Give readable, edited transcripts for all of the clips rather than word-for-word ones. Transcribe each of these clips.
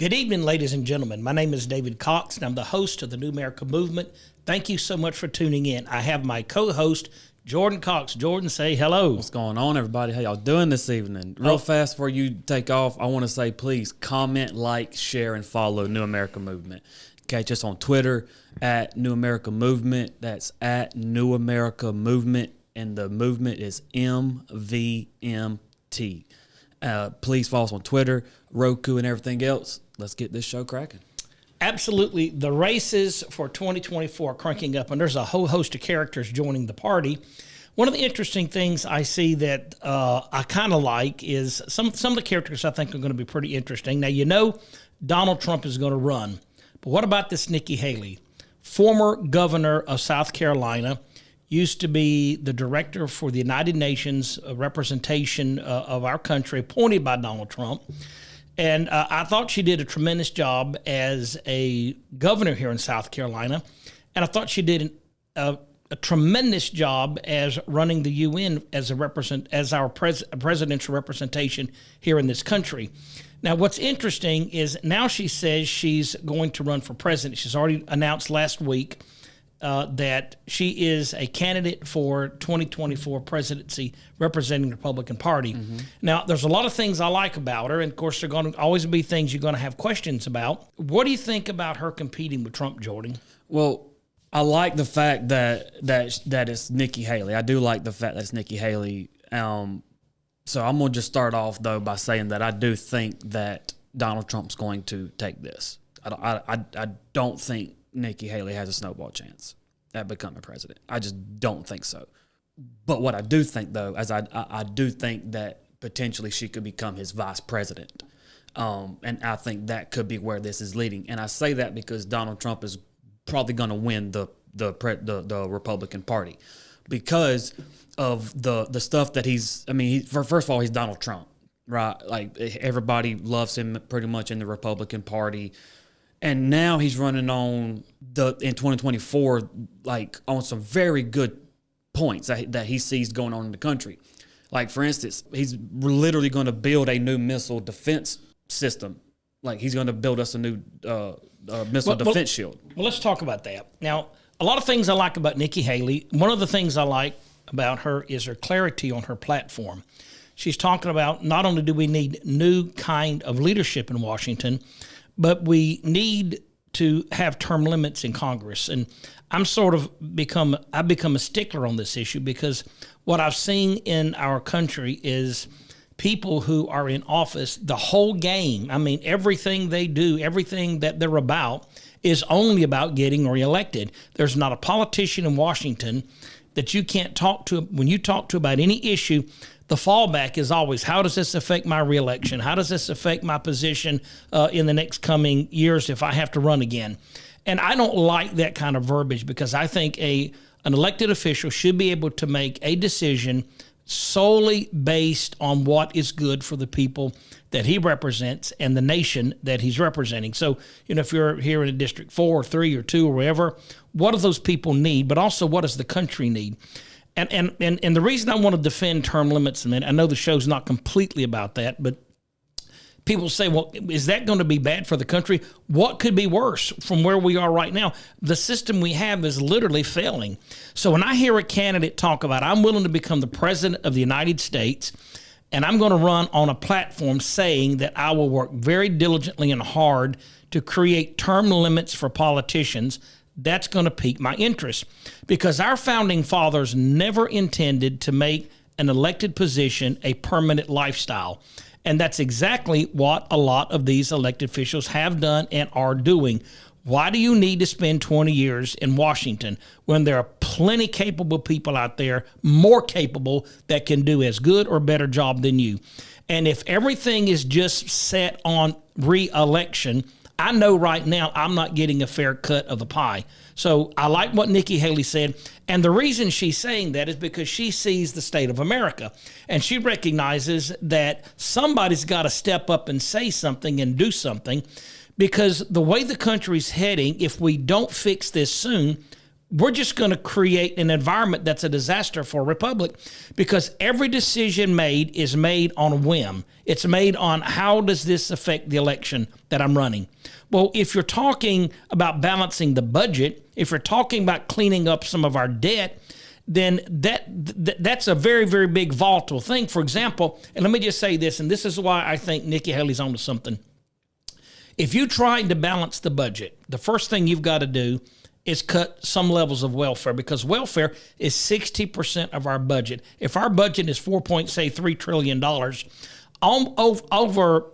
Good evening, ladies and gentlemen. My name is David Cox, and I'm the host of the New America Movement. Thank you so much for tuning in. I have my co-host, Jordan Cox. Jordan, say hello. What's going on, everybody? How y'all doing this evening? Real fast before you take off, I want to say please comment, like, share, and follow New America Movement. Catch us on Twitter at New America Movement. That's at New America Movement, and the movement is MVMT. Please follow us on Twitter, Roku, and everything else. Let's get this show cracking. Absolutely. The races for 2024 are cranking up, and there's a whole host of characters joining the party. One of the interesting things I see that I kind of like is some of the characters I think are going to be pretty interesting. Now, you know Donald Trump is going to run, but what about this Nikki Haley, former governor of South Carolina, used to be the director for the United Nations representation of our country, appointed by Donald Trump. And I thought she did a tremendous job as a governor here in South Carolina. And I thought she did a tremendous job as running the UN as our presidential representation here in this country. Now, what's interesting is now she says she's going to run for president. She's already announced last week that she is a candidate for 2024 presidency representing the Republican Party. Mm-hmm. Now, there's a lot of things I like about her, and of course, there are going to always be things you're going to have questions about. What do you think about her competing with Trump, Jordan? Well, I like the fact that it's Nikki Haley. I do like the fact that it's Nikki Haley. So I'm going to just start off, though, by saying that I do think that Donald Trump's going to take this. I don't think Nikki Haley has a snowball chance at becoming president. I just don't think so. But what I do think, though, is I do think that potentially she could become his vice president. And I think that could be where this is leading. And I say that because Donald Trump is probably going to win the Republican Party because of the stuff that first of all, he's Donald Trump, right? Like, everybody loves him pretty much in the Republican Party. And now he's running in 2024, like, on some very good points that he sees going on in the country. Like, for instance, he's literally going to build a new missile defense system. Like, he's going to build us a new missile defense shield. Well, let's talk about that. Now, a lot of things I like about Nikki Haley. One of the things I like about her is her clarity on her platform. She's talking about not only do we need new kind of leadership in Washington, but we need to have term limits in Congress. And I've become a stickler on this issue because what I've seen in our country is people who are in office, the whole game, everything they do, everything that they're about is only about getting reelected. There's not a politician in Washington that you can't talk to. When you talk to about any issue, the fallback is always, how does this affect my reelection? How does this affect my position in the next coming years if I have to run again? And I don't like that kind of verbiage because I think an elected official should be able to make a decision solely based on what is good for the people that he represents and the nation that he's representing. So, if you're here in a District 4 or 3 or 2 or wherever, what do those people need? But also, what does the country need? And the reason I want to defend term limits, and I know the show's not completely about that, but people say, well, is that going to be bad for the country? What could be worse from where we are right now? The system we have is literally failing. So when I hear a candidate talk about, I'm willing to become the president of the United States, and I'm going to run on a platform saying that I will work very diligently and hard to create term limits for politicians, that's going to pique my interest because our founding fathers never intended to make an elected position a permanent lifestyle. And that's exactly what a lot of these elected officials have done and are doing. Why do you need to spend 20 years in Washington when there are plenty capable people out there, more capable, that can do as good or better job than you? And if everything is just set on re-election, I know right now I'm not getting a fair cut of the pie. So I like what Nikki Haley said. And the reason she's saying that is because she sees the state of America. And she recognizes that somebody's got to step up and say something and do something. Because the way the country's heading, if we don't fix this soon, we're just going to create an environment that's a disaster for a republic, because every decision made is made on a whim. It's made on, how does this affect the election that I'm running? Well, if you're talking about balancing the budget, if you're talking about cleaning up some of our debt, then that's a very, very big volatile thing. For example, and let me just say this, and this is why I think Nikki Haley's onto something. If you're trying to balance the budget, the first thing you've got to do is cut some levels of welfare, because welfare is 60% of our budget. If our budget is $4.3 trillion, over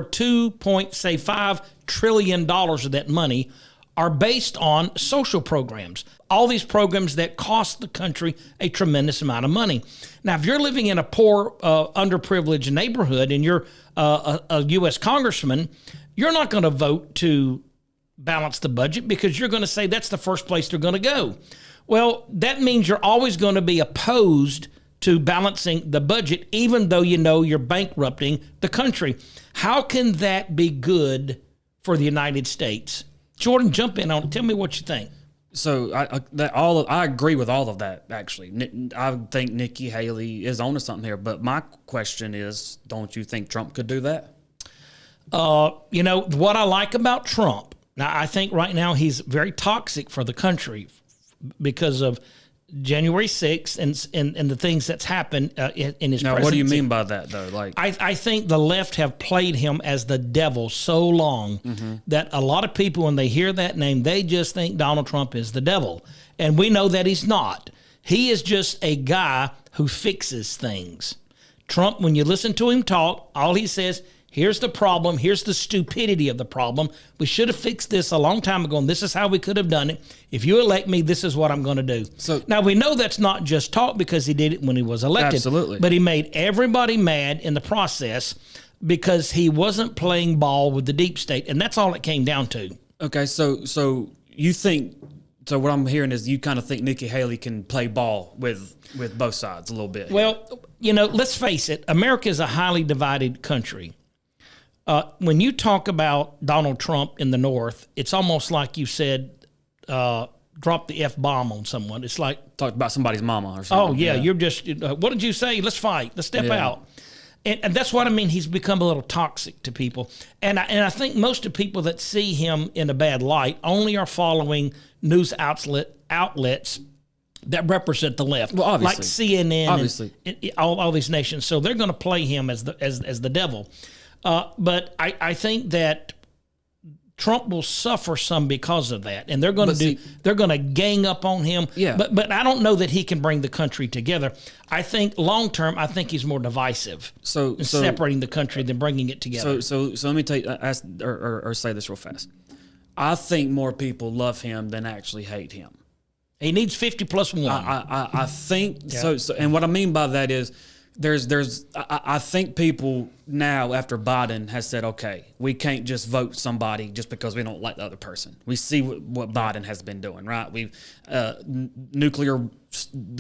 $2.5 trillion of that money are based on social programs. All these programs that cost the country a tremendous amount of money. Now, if you're living in a poor, underprivileged neighborhood and you're a U.S. congressman, you're not going to vote to balance the budget, because you're going to say that's the first place they're going to go. Well, that means you're always going to be opposed to balancing the budget, even though you know you're bankrupting the country. How can that be good for the United States? Jordan, jump in on it. Tell me what you think. So I agree with all of that, actually. I think Nikki Haley is onto something here. But my question is, don't you think Trump could do that? What I like about Trump, now I think right now he's very toxic for the country because of January 6th and the things that's happened in his presidency. Now, what do you mean by that, though? I think the left have played him as the devil so long that a lot of people, when they hear that name, they just think Donald Trump is the devil. And we know that he's not. He is just a guy who fixes things. Trump, when you listen to him talk, all he says, here's the problem. Here's the stupidity of the problem. We should have fixed this a long time ago, and this is how we could have done it. If you elect me, this is what I'm going to do. So now, we know that's not just talk, because he did it when he was elected. Absolutely. But he made everybody mad in the process because he wasn't playing ball with the deep state, and that's all it came down to. Okay, so you think... So what I'm hearing is you kind of think Nikki Haley can play ball with both sides a little bit. Well, let's face it. America is a highly divided country. When you talk about Donald Trump in the North, it's almost like you said, drop the F-bomb on someone. It's like... Talked about somebody's mama or something. Oh, yeah. You're just... what did you say? Let's fight. Let's step out. And that's what I mean. He's become a little toxic to people. And I think most of the people that see him in a bad light only are following news outlets that represent the left. Well, obviously. Like CNN Obviously. and all these nations. So they're going to play him as the devil. But I think that Trump will suffer some because of that, and they're going to gang up on him. Yeah. But I don't know that he can bring the country together. I think long term, I think he's more divisive. So separating the country than bringing it together. So let me say this real fast. I think more people love him than actually hate him. He needs 50 plus one. I think so. And what I mean by that is, I think people now, after Biden has said, okay, we can't just vote somebody just because we don't like the other person. We see what Biden has been doing, right? The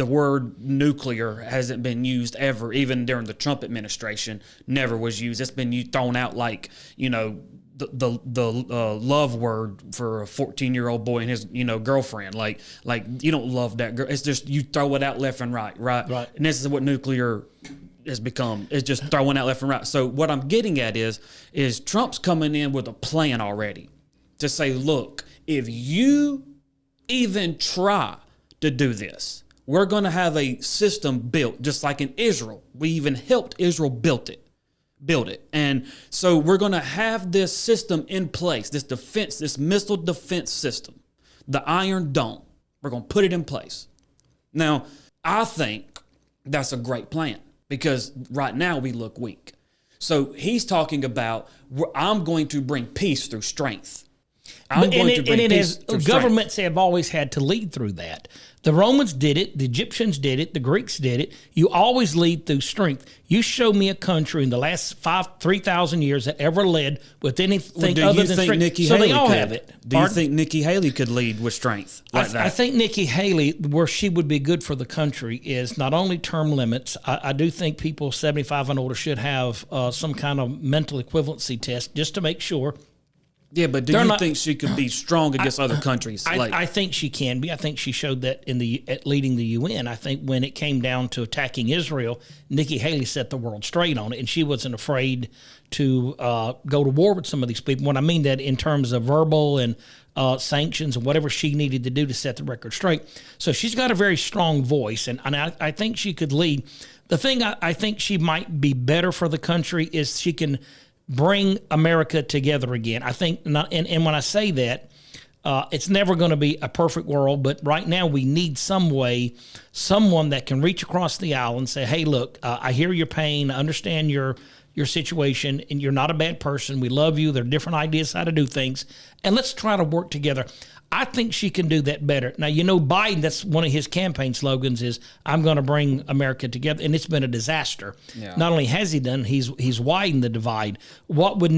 word nuclear hasn't been used ever, even during the Trump administration, never was used. It's been thrown out like, the love word for a 14-year-old boy and his girlfriend. Like you don't love that girl. It's just you throw it out left and right. And this is what nuclear has become. It's just throwing out left and right. So what I'm getting at is Trump's coming in with a plan already to say, look, if you even try to do this, we're going to have a system built just like in Israel. We even helped Israel build it. And so we're going to have this system in place, this missile defense system, the Iron Dome. We're going to put it in place. Now, I think that's a great plan because right now we look weak. So he's talking about, I'm going to bring peace through strength. Governments have always had to lead through that. The Romans did it. The Egyptians did it. The Greeks did it. You always lead through strength. You show me a country in the last 3,000 years that ever led with anything other than strength. Nikki so Haley they all could? have it. Do you think Nikki Haley could lead with strength like that? I think Nikki Haley, where she would be good for the country, is not only term limits. I do think people 75 and older should have some kind of mental equivalency test just to make sure Yeah, but do you think she could be strong against other countries? I think she can be. I think she showed that at leading the UN. I think when it came down to attacking Israel, Nikki Haley set the world straight on it, and she wasn't afraid to go to war with some of these people. When I mean that in terms of verbal and sanctions and whatever she needed to do to set the record straight. So she's got a very strong voice, and I think she could lead. The thing I think she might be better for the country is she can bring America together again. I think, and when I say that, it's never going to be a perfect world, but right now we need someone that can reach across the aisle and say, hey, look, I hear your pain, I understand your situation, and you're not a bad person. We love you. There are different ideas how to do things, and let's try to work together. I think she can do that better. Now, Biden, that's one of his campaign slogans is, I'm going to bring America together, and it's been a disaster. Yeah. Not only has he done, he's widened the divide. What would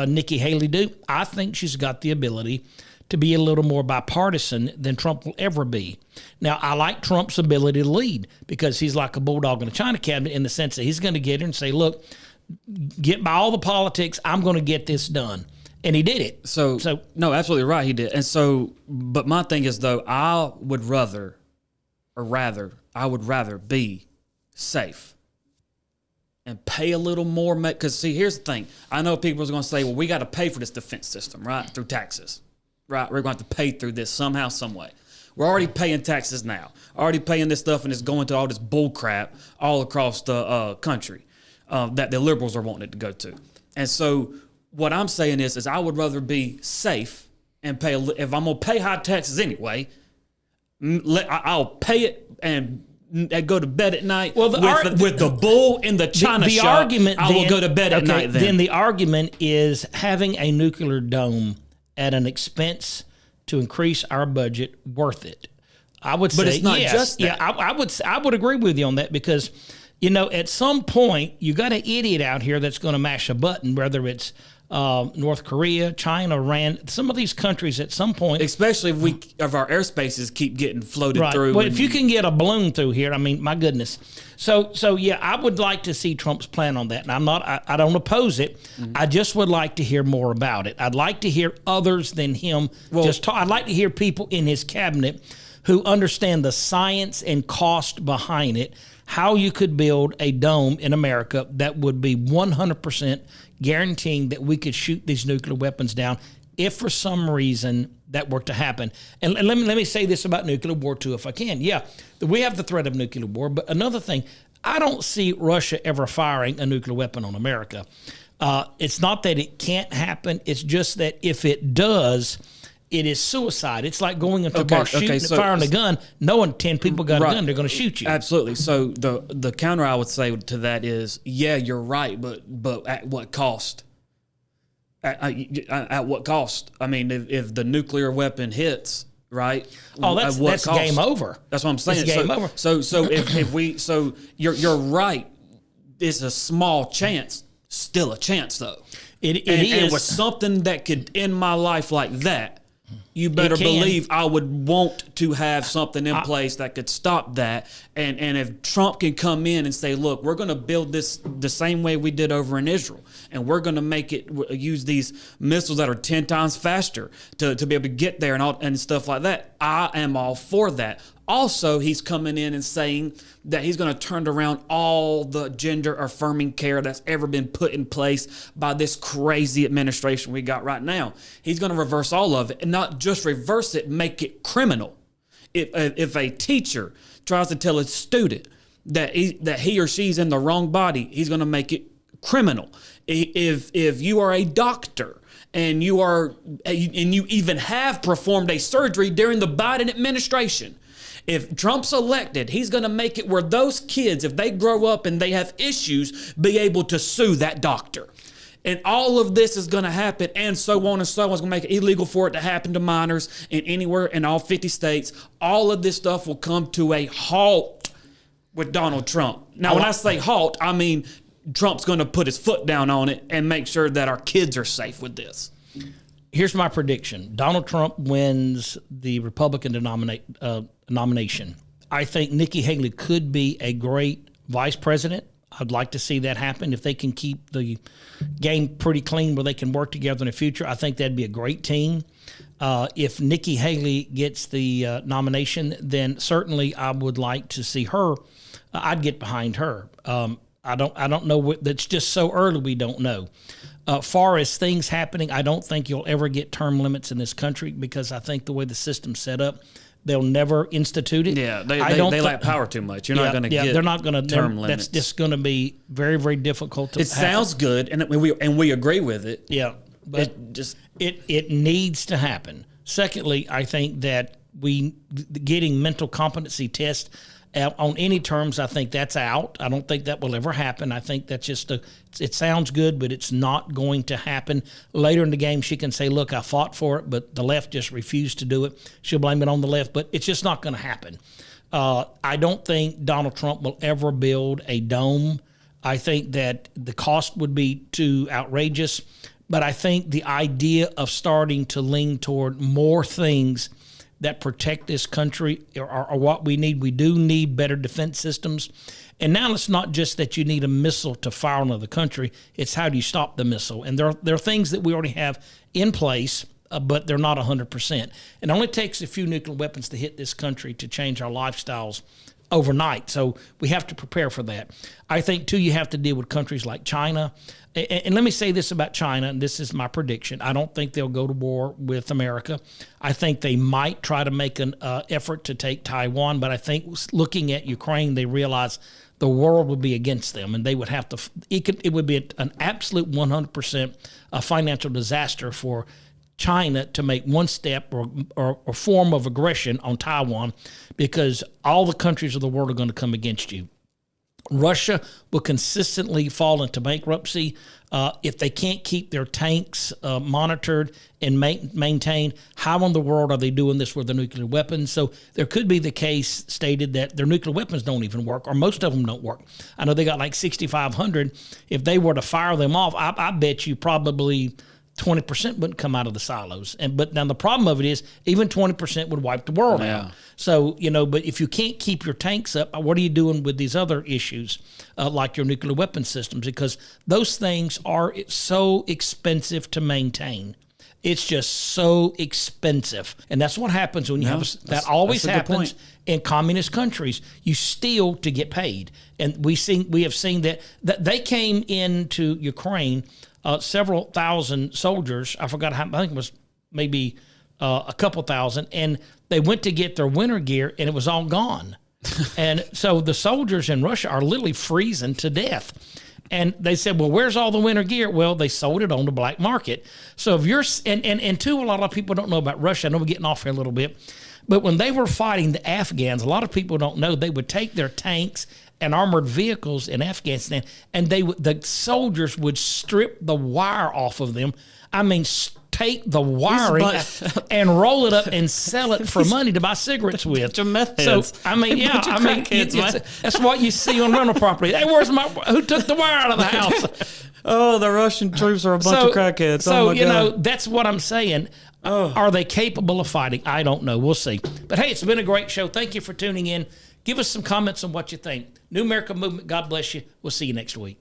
Nikki Haley do? I think she's got the ability to be a little more bipartisan than Trump will ever be. Now, I like Trump's ability to lead because he's like a bulldog in a china cabinet in the sense that he's going to get her and say, look, get by all the politics, I'm going to get this done. And he did it. So no, absolutely right. He did. And so, but my thing is though, I would rather be safe and pay a little more. Because see, here's the thing. I know people are going to say, well, we got to pay for this defense system, right? Through taxes, right? We're going to have to pay through this somehow, some way. We're already paying taxes now, already paying this stuff, and it's going to all this bull crap all across the country that the liberals are wanting it to go to. And so, what I'm saying is I would rather be safe and pay. If I'm gonna pay high taxes anyway, I'll pay it and go to bed at night. Well, with the bull in the china shop, argument I will go to bed at night. Then the argument is having a nuclear dome at an expense to increase our budget worth it. I would say, but it's not yes. just that. Yeah, I would agree with you on that because. At some point, you got an idiot out here that's going to mash a button, whether it's North Korea, China, Iran, some of these countries at some point. Especially if our airspaces keep getting floated through. Well, if you can get a balloon through here, I mean, my goodness. So yeah, I would like to see Trump's plan on that. And I don't oppose it. Mm-hmm. I just would like to hear more about it. I'd like to hear others than him just talk. I'd like to hear people in his cabinet who understand the science and cost behind it, how you could build a dome in America that would be 100% guaranteeing that we could shoot these nuclear weapons down if for some reason that were to happen. And let me say this about nuclear war too, if I can. Yeah, we have the threat of nuclear war, but another thing, I don't see Russia ever firing a nuclear weapon on America. It's not that it can't happen. It's just that if it does, it is suicide. It's like going into a bar, firing a gun, knowing 10 people got a gun, they're going to shoot you. Absolutely. So the counter I would say to that is, yeah, you're right, but at what cost? At what cost? I mean, if the nuclear weapon hits, right? Oh, that's game over. That's what I'm saying. It's game over. So you're right. It's a small chance, still a chance though. It is. And with something that could end my life like that, you better believe I would want to have something in place that could stop that. And if Trump can come in and say, look, we're going to build this the same way we did over in Israel, and we're going to make it use these missiles that are 10 times faster to be able to get there and stuff like that, I am all for that. Also, he's coming in and saying that he's going to turn around all the gender affirming care that's ever been put in place by this crazy administration we got right now. He's going to reverse all of it, and not just reverse it, make it criminal. If a teacher tries to tell a student that he or she's in the wrong body, he's going to make it criminal. If you are a doctor and you even have performed a surgery during the Biden administration, if Trump's elected, he's going to make it where those kids, if they grow up and they have issues, be able to sue that doctor. And all of this is going to happen, and so on and so on. It's going to make it illegal for it to happen to minors in anywhere in all 50 states. All of this stuff will come to a halt with Donald Trump. Now, when I say halt, I mean Trump's going to put his foot down on it and make sure that our kids are safe with this. Here's my prediction. Donald Trump wins the Republican nomination. I think Nikki Haley could be a great vice president. I'd like to see that happen. If they can keep the game pretty clean where they can work together in the future, I think that'd be a great team. If Nikki Haley gets the nomination, then certainly I would like to see her. I'd get behind her. I don't know. That's just so early. We don't know. Far as things happening, I don't think you'll ever get term limits in this country because I think the way the system's set up, they'll never institute it. Yeah, they lack power too much. You're not going to get they're not going to term limits. That's just going to be very, very difficult to It sounds good, and we agree with it. Yeah, but it needs to happen. Secondly, I think that getting mental competency tests on any terms, I think that's out. I don't think that will ever happen. I think that's just it sounds good, but it's not going to happen. Later in the game, she can say, look, I fought for it, but the left just refused to do it. She'll blame it on the left, but it's just not going to happen. I don't think Donald Trump will ever build a dome. I think that the cost would be too outrageous, but I think the idea of starting to lean toward more things that protect this country are what we need. We do need better defense systems. And now it's not just that you need a missile to fire on another country. It's how do you stop the missile? And there are things that we already have in place, but they're not 100%. It only takes a few nuclear weapons to hit this country to change our lifestyles overnight. So we have to prepare for that. I think, too, you have to deal with countries like China. And let me say this about China, and this is my prediction. I don't think they'll go to war with America. I think they might try to make an effort to take Taiwan, but I think looking at Ukraine, they realize the world would be against them, and they would have to. It would be an absolute 100% financial disaster for China to make one step or form of aggression on Taiwan, because all the countries of the world are going to come against you. Russia will consistently fall into bankruptcy if they can't keep their tanks monitored and maintained. How in the world are they doing this with their nuclear weapons? So there could be the case stated that their nuclear weapons don't even work, or most of them don't work. I know they got like 6,500. If they were to fire them off, I bet you probably 20% wouldn't come out of the silos. But now the problem of it is even 20% would wipe the world out. So, but if you can't keep your tanks up, what are you doing with these other issues like your nuclear weapon systems? Because those things are so expensive to maintain. It's just so expensive. And that's what happens when you that always happens in communist countries. You steal to get paid. And we have seen that they came into Ukraine, several thousand soldiers. I forgot how. I think it was maybe a couple thousand, and they went to get their winter gear, and it was all gone. And so the soldiers in Russia are literally freezing to death. And they said, well, where's all the winter gear? Well, they sold it on the black market. So if you're, and two, a lot of people don't know about Russia. I know we're getting off here a little bit, but when they were fighting the Afghans, a lot of people don't know, they would take their tanks and armored vehicles in Afghanistan, and the soldiers would strip the wire off of them. I mean, take the wiring and roll it up and sell it for money to buy cigarettes with. So I mean, that's what you see on rental property. Hey, who took the wire out of the house? Oh, the Russian troops are a bunch of crackheads. So that's what I'm saying. Are they capable of fighting? I don't know. We'll see. But hey, it's been a great show. Thank you for tuning in. Give us some comments on what you think. New American Movement, God bless you. We'll see you next week.